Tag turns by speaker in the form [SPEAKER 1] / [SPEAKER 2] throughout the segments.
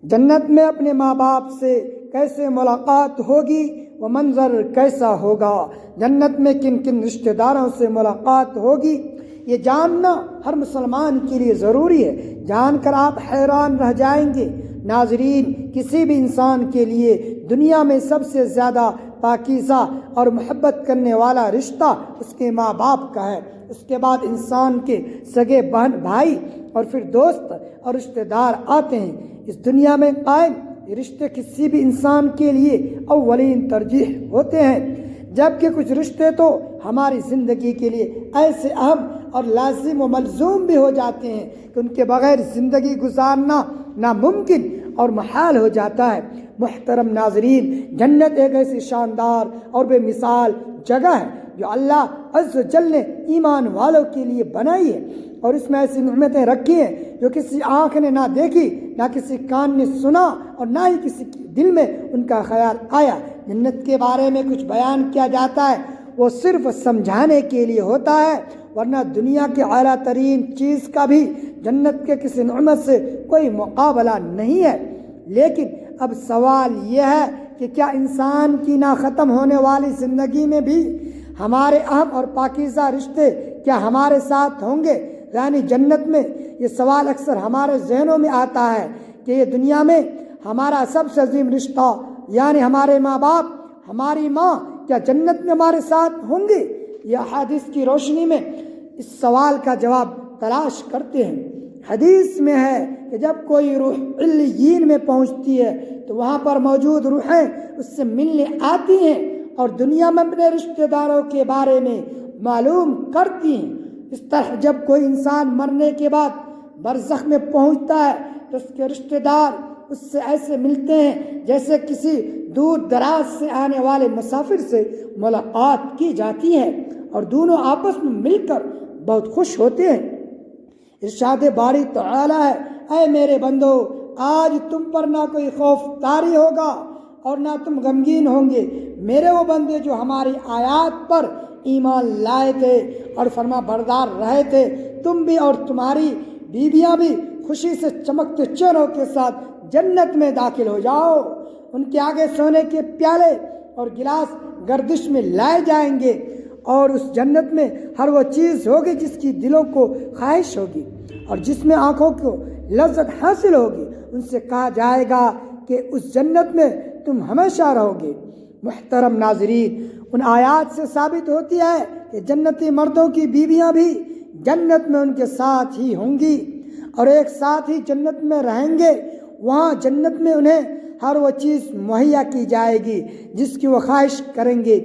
[SPEAKER 1] جنت میں اپنے ماں باپ سے کیسے ملاقات ہوگی، وہ منظر کیسا ہوگا، جنت میں کن کن رشتہ داروں سے ملاقات ہوگی، یہ جاننا ہر مسلمان کے لیے ضروری ہے۔ جان کر آپ حیران رہ جائیں گے۔ ناظرین، کسی بھی انسان کے لیے دنیا میں سب سے زیادہ پاکیزہ اور محبت کرنے والا رشتہ اس کے ماں باپ کا ہے۔ اس کے بعد انسان کے سگے بہن بھائی اور پھر دوست اور رشتہ دار آتے ہیں۔ اس دنیا میں قائم یہ رشتے کسی بھی انسان کے لیے اولین ترجیح ہوتے ہیں، جبکہ کچھ رشتے تو ہماری زندگی کے لیے ایسے اہم اور لازم و ملزوم بھی ہو جاتے ہیں کہ ان کے بغیر زندگی گزارنا ناممکن اور محال ہو جاتا ہے۔ محترم ناظرین، جنت ایک ایسی شاندار اور بے مثال جگہ ہے جو اللہ عز و جل نے ایمان والوں کے لیے بنائی ہے، اور اس میں ایسی نعمتیں رکھی ہیں جو کسی آنکھ نے نہ دیکھی، نہ کسی کان نے سنا، اور نہ ہی کسی دل میں ان کا خیال آیا۔ جنت کے بارے میں کچھ بیان کیا جاتا ہے وہ صرف سمجھانے کے لیے ہوتا ہے، ورنہ دنیا کی اعلیٰ ترین چیز کا بھی جنت کے کسی نعمت سے کوئی مقابلہ نہیں ہے۔ لیکن اب سوال یہ ہے کہ کیا انسان کی نہ ختم ہونے والی زندگی میں بھی ہمارے اہم اور پاکیزہ رشتے کیا ہمارے ساتھ ہوں گے؟ یعنی جنت میں یہ سوال اکثر ہمارے ذہنوں میں آتا ہے کہ یہ دنیا میں ہمارا سب سے عظیم رشتہ یعنی ہمارے ماں باپ، ہماری ماں، کیا جنت میں ہمارے ساتھ ہوں گے؟ یہ احادیث کی روشنی میں اس سوال کا جواب تلاش کرتے ہیں۔ حدیث میں ہے کہ جب کوئی روح علیین میں پہنچتی ہے تو وہاں پر موجود روحیں اس سے ملنے آتی ہیں اور دنیا میں اپنے رشتہ داروں کے بارے میں معلوم کرتی ہیں۔ اس طرح جب کوئی انسان مرنے کے بعد برزخ میں پہنچتا ہے تو اس کے رشتہ دار اس سے ایسے ملتے ہیں جیسے کسی دور دراز سے آنے والے مسافر سے ملاقات کی جاتی ہے، اور دونوں آپس میں مل کر بہت خوش ہوتے ہیں۔ ارشاد باری تعالی ہے، اے میرے بندو، آج تم پر نہ کوئی خوف طاری ہوگا اور نہ تم غمگین ہوں گے۔ میرے وہ بندے جو ہماری آیات پر ایمان لائے تھے اور فرما بردار رہے تھے، تم بھی اور تمہاری بیویاں بھی خوشی سے چمکتے چہروں کے ساتھ جنت میں داخل ہو جاؤ۔ ان کے آگے سونے کے پیالے اور گلاس گردش میں لائے جائیں گے، اور اس جنت میں ہر وہ چیز ہوگی جس کی دلوں کو خواہش ہوگی اور جس میں آنکھوں کو لذت حاصل ہوگی۔ ان سے کہا جائے گا کہ اس جنت میں تم ہمیشہ رہو گے۔ محترم ناظرین، ان آیات سے ثابت ہوتی ہے کہ جنتی مردوں کی بیویاں بھی جنت میں ان کے ساتھ ہی ہوں گی اور ایک ساتھ ہی جنت میں رہیں گے۔ وہاں جنت میں انہیں ہر وہ چیز مہیا کی جائے گی جس کی وہ خواہش کریں گے۔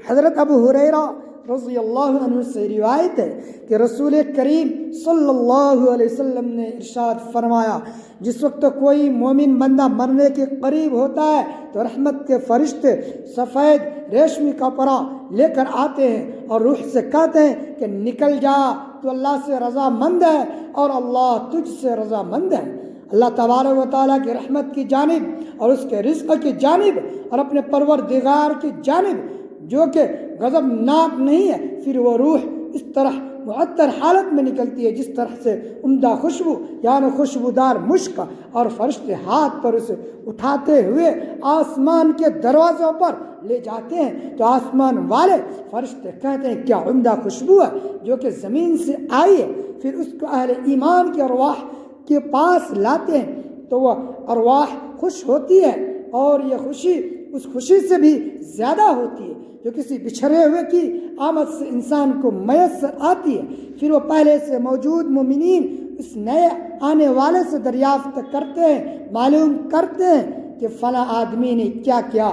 [SPEAKER 1] حضرت ابو ہریرہ رضی اللہ عنہ سے روایت ہے کہ رسول کریم صلی اللہ علیہ وسلم نے ارشاد فرمایا، جس وقت کوئی مومن بندہ مرنے کے قریب ہوتا ہے تو رحمت کے فرشتے سفید ریشمی کپڑا لے کر آتے ہیں اور روح سے کہتے ہیں کہ نکل جا، تو اللہ سے رضا مند ہے اور اللہ تجھ سے رضا مند ہے۔ اللہ تبارک و تعالیٰ کی رحمت کی جانب اور اس کے رزق کی جانب اور اپنے پروردگار کی جانب جو کہ غضب ناک نہیں ہے، پھر وہ روح اس طرح معطر حالت میں نکلتی ہے جس طرح سے عمدہ خوشبو یعنی خوشبودار مشک، اور فرشتے ہاتھ پر اسے اٹھاتے ہوئے آسمان کے دروازوں پر لے جاتے ہیں تو آسمان والے فرشتے کہتے ہیں کیا عمدہ خوشبو ہے جو کہ زمین سے آئی ہے۔ پھر اس کو اہل ایمان کی ارواح کے پاس لاتے ہیں تو وہ ارواح خوش ہوتی ہے، اور یہ خوشی اس خوشی سے بھی زیادہ ہوتی ہے جو کسی بچھڑے ہوئے کی آمد سے انسان کو میسر آتی ہے۔ پھر وہ پہلے سے موجود مومنین اس نئے آنے والے سے دریافت کرتے ہیں، معلوم کرتے ہیں کہ فلاں آدمی نے کیا کیا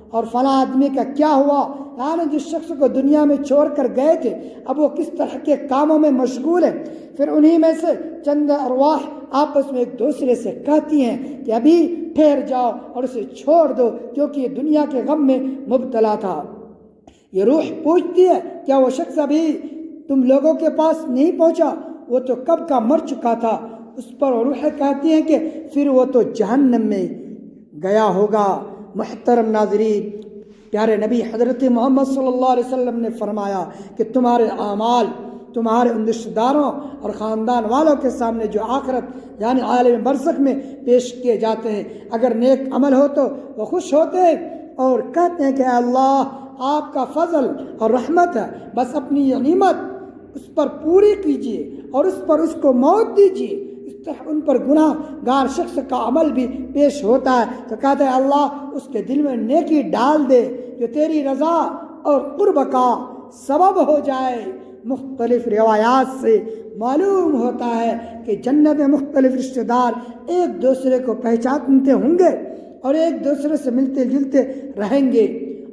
[SPEAKER 1] اور فلاں آدمی کا کیا ہوا، یعنی جس شخص کو دنیا میں چھوڑ کر گئے تھے اب وہ کس طرح کے کاموں میں مشغول ہے۔ پھر انہی میں سے چند ارواح آپس میں ایک دوسرے سے کہتی ہیں کہ ابھی ٹھہر جاؤ اور اسے چھوڑ دو کیونکہ یہ دنیا کے غم میں مبتلا تھا۔ یہ روح پوچھتی ہے کیا وہ شخص ابھی تم لوگوں کے پاس نہیں پہنچا؟ وہ تو کب کا مر چکا تھا۔ اس پر روح کہتی ہیں کہ پھر وہ تو جہنم میں گیا ہوگا۔ محترم ناظرین، پیارے نبی حضرت محمد صلی اللہ علیہ وسلم نے فرمایا کہ تمہارے اعمال تمہارے ان رشتہ داروں اور خاندان والوں کے سامنے جو آخرت یعنی عالم برزخ میں پیش کیے جاتے ہیں۔ اگر نیک عمل ہو تو وہ خوش ہوتے ہیں اور کہتے ہیں کہ اے اللہ آپ کا فضل اور رحمت ہے، بس اپنی یہ نعمت اس پر پوری کیجیے اور اس پر اس کو موت دیجیے۔ اس طرح ان پر گناہ گار شخص کا عمل بھی پیش ہوتا ہے تو کہتے ہیں اللہ اس کے دل میں نیکی ڈال دے جو تیری رضا اور قرب کا سبب ہو جائے۔ مختلف روایات سے معلوم ہوتا ہے کہ جنت میں مختلف رشتہ دار ایک دوسرے کو پہچانتے ہوں گے اور ایک دوسرے سے ملتے جلتے رہیں گے،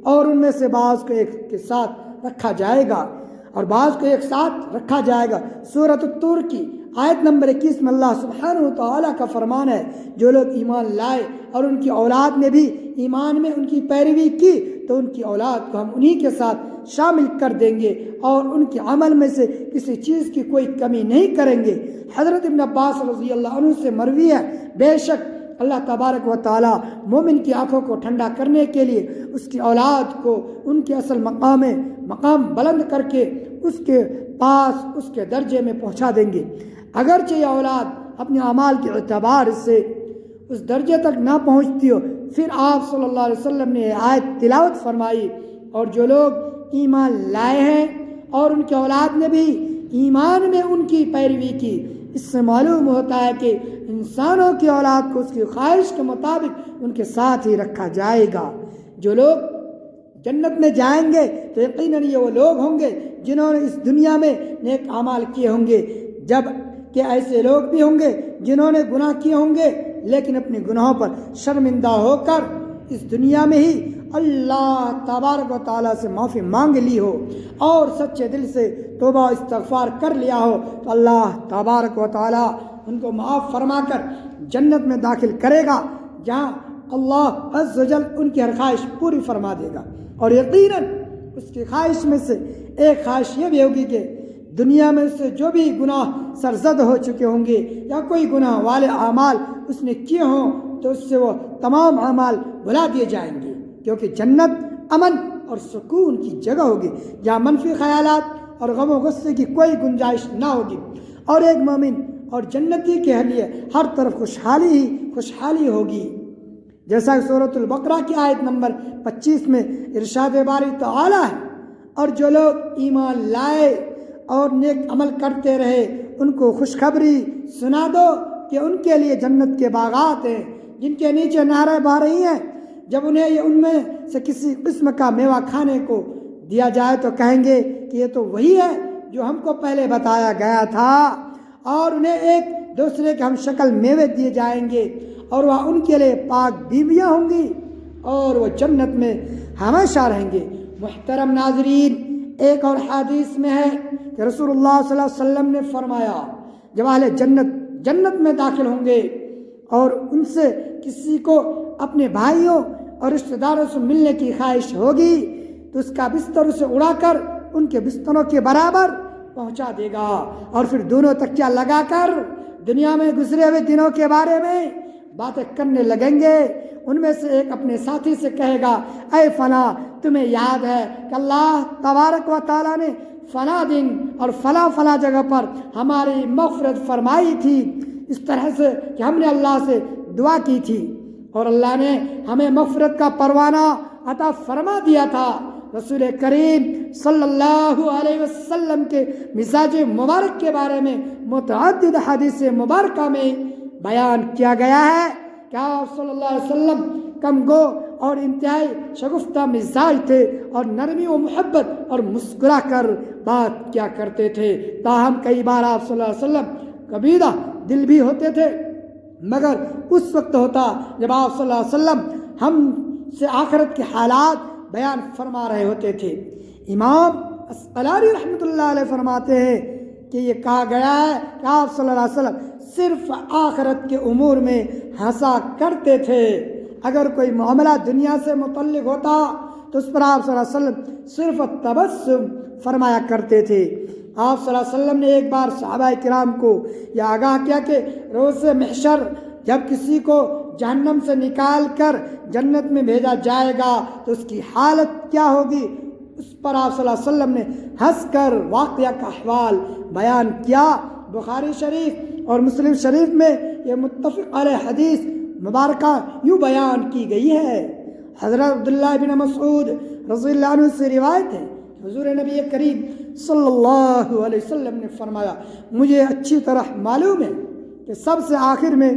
[SPEAKER 1] اور ان میں سے بعض کو ایک کے ساتھ رکھا جائے گا اور بعض کو ایک ساتھ رکھا جائے گا۔ سورۃ الطور کی آیت نمبر 21 میں اللہ سبحانہ و تعالیٰ کا فرمان ہے، جو لوگ ایمان لائے اور ان کی اولاد نے بھی ایمان میں ان کی پیروی کی تو ان کی اولاد کو ہم انہی کے ساتھ شامل کر دیں گے اور ان کے عمل میں سے کسی چیز کی کوئی کمی نہیں کریں گے۔ حضرت ابن عباس رضی اللہ عنہ سے مروی ہے، بے شک اللہ تبارک و تعالیٰ مومن کی آنکھوں کو ٹھنڈا کرنے کے لیے اس کی اولاد کو ان کے اصل مقام بلند کر کے اس کے پاس اس کے درجے میں پہنچا دیں گے۔ اگرچہ یہ اولاد اپنے اعمال کے اعتبار سے اس درجے تک نہ پہنچتی ہو، پھر آپ صلی اللہ علیہ وسلم نے یہ آیت تلاوت فرمائی، اور جو لوگ ایمان لائے ہیں اور ان کے اولاد نے بھی ایمان میں ان کی پیروی کی، اس سے معلوم ہوتا ہے کہ انسانوں کی اولاد کو اس کی خواہش کے مطابق ان کے ساتھ ہی رکھا جائے گا۔ جو لوگ جنت میں جائیں گے تو یقیناً یہ وہ لوگ ہوں گے جنہوں نے اس دنیا میں نیک اعمال کیے ہوں گے، جب کہ ایسے لوگ بھی ہوں گے جنہوں نے گناہ کیے ہوں گے لیکن اپنے گناہوں پر شرمندہ ہو کر اس دنیا میں ہی اللہ تبارک و تعالیٰ سے معافی مانگ لی ہو اور سچے دل سے توبہ و استغفار کر لیا ہو تو اللہ تبارک و تعالیٰ ان کو معاف فرما کر جنت میں داخل کرے گا، جہاں اللہ عز و جل ان کی ہر خواہش پوری فرما دے گا۔ اور یقیناً اس کی خواہش میں سے ایک خواہش یہ بھی ہوگی کہ دنیا میں اس سے جو بھی گناہ سرزد ہو چکے ہوں گے یا کوئی گناہ والے اعمال اس نے کیے ہوں تو اس سے وہ تمام اعمال بھلا دیے جائیں گے، کیونکہ جنت امن اور سکون کی جگہ ہوگی جہاں منفی خیالات اور غم و غصے کی کوئی گنجائش نہ ہوگی، اور ایک مومن اور جنتی کے لیے ہر طرف خوشحالی ہی خوشحالی ہوگی۔ جیسا کہ سورۃ البقرہ کی آیت نمبر 25 میں ارشاد باری تعالیٰ ہے، اور جو لوگ ایمان لائے اور نیک عمل کرتے رہے ان کو خوشخبری سنا دو کہ ان کے لیے جنت کے باغات ہیں جن کے نیچے نہریں بہہ رہی ہیں۔ جب انہیں یہ ان میں سے کسی قسم کا میوہ کھانے کو دیا جائے تو کہیں گے کہ یہ تو وہی ہے جو ہم کو پہلے بتایا گیا تھا، اور انہیں ایک دوسرے کے ہم شکل میوے دیے جائیں گے اور وہ ان کے لیے پاک بیویاں ہوں گی اور وہ جنت میں ہمیشہ رہیں گے۔ محترم ناظرین، ایک اور حدیث میں ہے کہ رسول اللہ صلی اللہ علیہ وسلم نے فرمایا، جب اہل جنت میں داخل ہوں گے اور ان سے کسی کو اپنے بھائیوں اور رشتہ داروں سے ملنے کی خواہش ہوگی تو اس کا بستر اسے اڑا کر ان کے بستروں کے برابر پہنچا دے گا، اور پھر دونوں تکیہ لگا کر دنیا میں گزرے ہوئے دنوں کے بارے میں باتیں کرنے لگیں گے۔ ان میں سے ایک اپنے ساتھی سے کہے گا، اے فلاں، تمہیں یاد ہے کہ اللہ تبارک و تعالیٰ نے فلاں دن اور فلاں جگہ پر ہماری مغفرت فرمائی تھی، اس طرح سے کہ ہم نے اللہ سے دعا کی تھی اور اللہ نے ہمیں مغفرت کا پروانہ عطا فرما دیا تھا۔ رسول کریم صلی اللہ علیہ وسلم کے مزاج مبارک کے بارے میں متعدد حدیث مبارکہ میں بیان کیا گیا ہے کہ آپ صلی اللہ علیہ وسلم کم گو اور انتہائی شگفتہ مزاج تھے اور نرمی و محبت اور مسکرا کر بات کیا کرتے تھے، تاہم کئی بار آپ صلی اللہ علیہ وسلم کبیدہ دل بھی ہوتے تھے، مگر اس وقت ہوتا جب آپ صلی اللہ علیہ وسلم ہم سے آخرت کے حالات بیان فرما رہے ہوتے تھے۔ امام اسقلانی رحمۃ اللہ علیہ فرماتے ہیں کہ یہ کہا گیا ہے کہ آپ صلی اللہ علیہ وسلم صرف آخرت کے امور میں ہنسا کرتے تھے، اگر کوئی معاملہ دنیا سے متعلق ہوتا تو اس پر آپ صلی اللہ علیہ وسلم صرف تبسم فرمایا کرتے تھے۔ آپ صلی اللہ علیہ وسلم نے ایک بار صحابہ کرام کو یہ آگاہ کیا کہ روز محشر جب کسی کو جہنم سے نکال کر جنت میں بھیجا جائے گا تو اس کی حالت کیا ہوگی۔ اس پر آپ صلی اللہ علیہ وسلم نے ہنس کر واقعہ کا احوال بیان کیا۔ بخاری شریف اور مسلم شریف میں یہ متفق علیہ حدیث مبارکہ یوں بیان کی گئی ہے۔ حضرت عبداللہ بن مسعود رضی اللہ عنہ سے روایت ہے، حضور نبی کریم صلی اللہ علیہ وسلم نے فرمایا، مجھے اچھی طرح معلوم ہے کہ سب سے آخر میں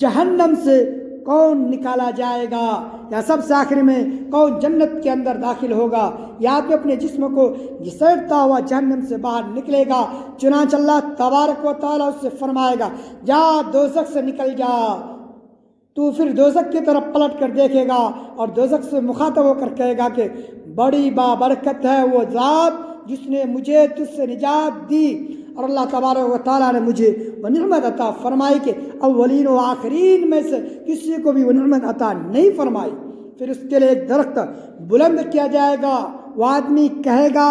[SPEAKER 1] جہنم سے کون نکالا جائے گا، یا سب سے آخر میں کون جنت کے اندر داخل ہوگا، یا پہ اپنے جسم کو گھسیٹتا ہوا جہنم سے باہر نکلے گا۔ چنانچہ اللہ تبارک و تعالیٰ اس سے فرمائے گا، جا دوزخ سے نکل جا۔ تو پھر دوزخ کی طرف پلٹ کر دیکھے گا اور دوزخ سے مخاطب ہو کر کہے گا کہ بڑی بابرکت ہے وہ ذات جس نے مجھے تجھ سے نجات دی، اور اللہ تبارک و تعالیٰ نے مجھے وہ نعمت عطا فرمائی کہ اولین و آخرین میں سے کسی کو بھی وہ نعمت عطا نہیں فرمائی۔ پھر اس کے لیے ایک درخت بلند کیا جائے گا، وہ آدمی کہے گا،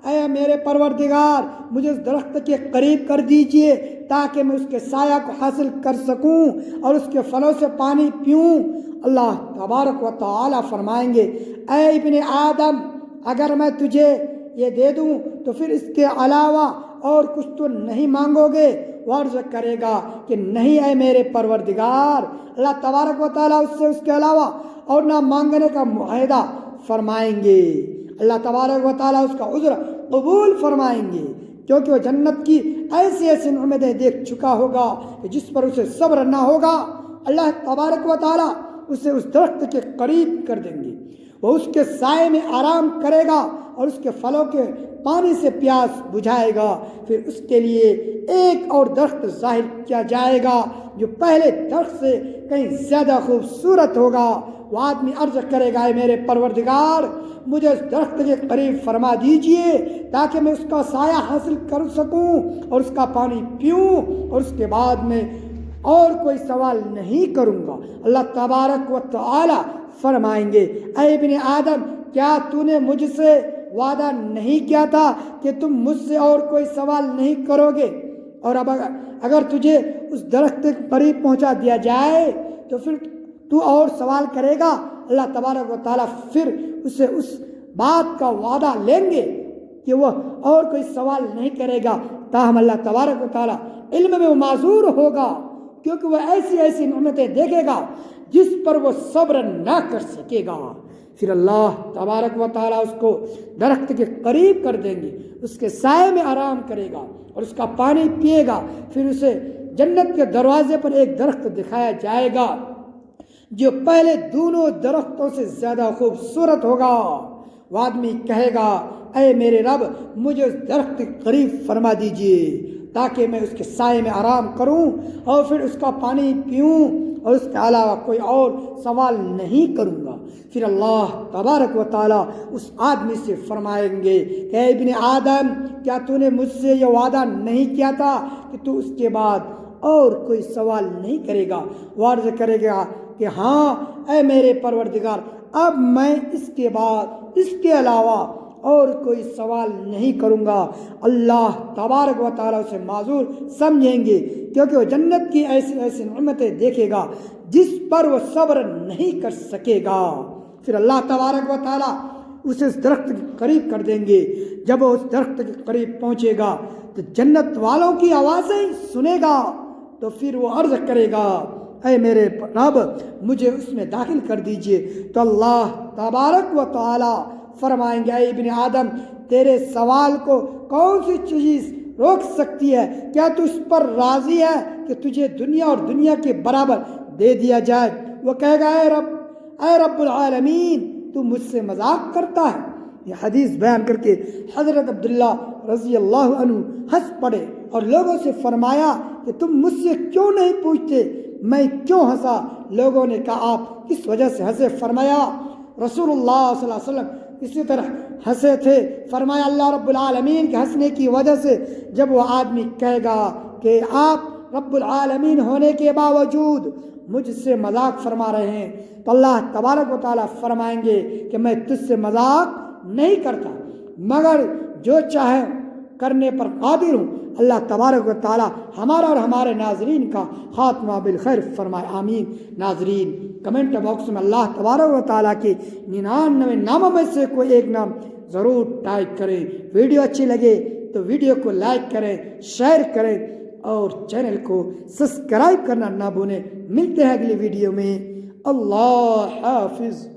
[SPEAKER 1] اے میرے پروردگار مجھے اس درخت کے قریب کر دیجئے تاکہ میں اس کے سایہ کو حاصل کر سکوں اور اس کے پھلوں سے پانی پیوں۔ اللہ تبارک و تعالیٰ فرمائیں گے، اے ابن آدم اگر میں تجھے یہ دے دوں تو پھر اس کے علاوہ اور کچھ تو نہیں مانگو گے؟ وہ عرض کرے گا کہ نہیں اے میرے پروردگار۔ اللہ تبارک و تعالیٰ اس سے اس کے علاوہ اور نہ مانگنے کا معاہدہ فرمائیں گے۔ اللہ تبارک و تعالیٰ اس کا عذر قبول فرمائیں گے، کیونکہ وہ جنت کی ایسی ایسی نعمتیں دیکھ چکا ہوگا کہ جس پر اسے صبر نہ ہوگا۔ اللہ تبارک و تعالیٰ اسے اس درخت کے قریب کر دیں گے، وہ اس کے سائے میں آرام کرے گا اور اس کے پھلوں کے پانی سے پیاس بجھائے گا۔ پھر اس کے لیے ایک اور درخت ظاہر کیا جائے گا جو پہلے درخت سے کہیں زیادہ خوبصورت ہوگا۔ وہ آدمی عرض کرے گا، اے میرے پروردگار مجھے اس درخت کے قریب فرما دیجئے تاکہ میں اس کا سایہ حاصل کر سکوں اور اس کا پانی پیوں، اور اس کے بعد میں اور کوئی سوال نہیں کروں گا۔ اللہ تبارک و تعالی فرمائیں گے، اے ابن آدم کیا تو نے مجھ سے وعدہ نہیں کیا تھا کہ تم مجھ سے اور کوئی سوال نہیں کرو گے؟ اور اب اگر تجھے اس درخت کے قریب پہنچا دیا جائے تو پھر تو اور سوال کرے گا؟ اللہ تبارک و تعالیٰ پھر اسے اس بات کا وعدہ لیں گے کہ وہ اور کوئی سوال نہیں کرے گا، تاہم اللہ تبارک و تعالیٰ علم میں وہ معذور ہوگا، کیونکہ وہ ایسی ایسی نعمتیں دیکھے گا جس پر وہ صبر نہ کر سکے گا۔ پھر اللہ تبارک و تعالیٰ اس کو درخت کے قریب کر دیں گے، اس کے سائے میں آرام کرے گا اور اس کا پانی پیے گا۔ پھر اسے جنت کے دروازے پر ایک درخت دکھایا جائے گا جو پہلے دونوں درختوں سے زیادہ خوبصورت ہوگا۔ وہ آدمی کہے گا، اے میرے رب مجھے اس درخت کے قریب فرما دیجئے تاکہ میں اس کے سائے میں آرام کروں اور پھر اس کا پانی پیوں، اور اس کے علاوہ کوئی اور سوال نہیں کروں گا۔ پھر اللہ تبارک و تعالیٰ اس آدمی سے فرمائیں گے کہ اے ابن آدم کیا تو نے مجھ سے یہ وعدہ نہیں کیا تھا کہ تو اس کے بعد اور کوئی سوال نہیں کرے گا؟ وہ عرض کرے گا کہ ہاں اے میرے پروردگار، اب میں اس کے بعد اس کے علاوہ اور کوئی سوال نہیں کروں گا۔ اللہ تبارک و تعالیٰ اسے معذور سمجھیں گے، کیونکہ وہ جنت کی ایسی ایسی نعمتیں دیکھے گا جس پر وہ صبر نہیں کر سکے گا۔ پھر اللہ تبارک و تعالیٰ اسے اس درخت کے قریب کر دیں گے۔ جب وہ اس درخت کے قریب پہنچے گا تو جنت والوں کی آوازیں سنے گا، تو پھر وہ عرض کرے گا، اے میرے رب مجھے اس میں داخل کر دیجئے۔ تو اللہ تبارک و تعالیٰ فرمائیں گے، اے ابن آدم تیرے سوال کو کون سی چیز روک سکتی ہے؟ کیا تو اس پر راضی ہے کہ تجھے دنیا اور دنیا کے برابر دے دیا جائے؟ وہ کہے گا، اے رب العالمین تو مجھ سے مذاق کرتا ہے۔ یہ حدیث بیان کر کے حضرت عبداللہ رضی اللہ عنہ ہنس پڑے اور لوگوں سے فرمایا کہ تم مجھ سے کیوں نہیں پوچھتے میں کیوں ہنسا؟ لوگوں نے کہا آپ کس وجہ سے ہنسے؟ فرمایا رسول اللہ صلی اللہ علیہ وسلم اسی طرح ہنسے تھے۔ فرمایا اللہ رب العالمین کے ہنسنے کی وجہ سے جب وہ آدمی کہے گا کہ آپ رب العالمین ہونے کے باوجود مجھ سے مذاق فرما رہے ہیں، تو اللہ تبارک و تعالیٰ فرمائیں گے کہ میں تجھ سے مذاق نہیں کرتا، مگر جو چاہے کرنے پر قادر ہوں۔ اللہ تبارک و تعالی ہمارا اور ہمارے ناظرین کا خاتمہ بالخیر فرمائے، آمین۔ ناظرین کمنٹ باکس میں اللہ تبارک و تعالیٰ کے 99 ناموں میں سے کوئی ایک نام ضرور ٹائپ کریں۔ ویڈیو اچھی لگے تو ویڈیو کو لائک کریں، شیئر کریں اور چینل کو سبسکرائب کرنا نہ بھولیں۔ ملتے ہیں اگلی ویڈیو میں، اللہ حافظ۔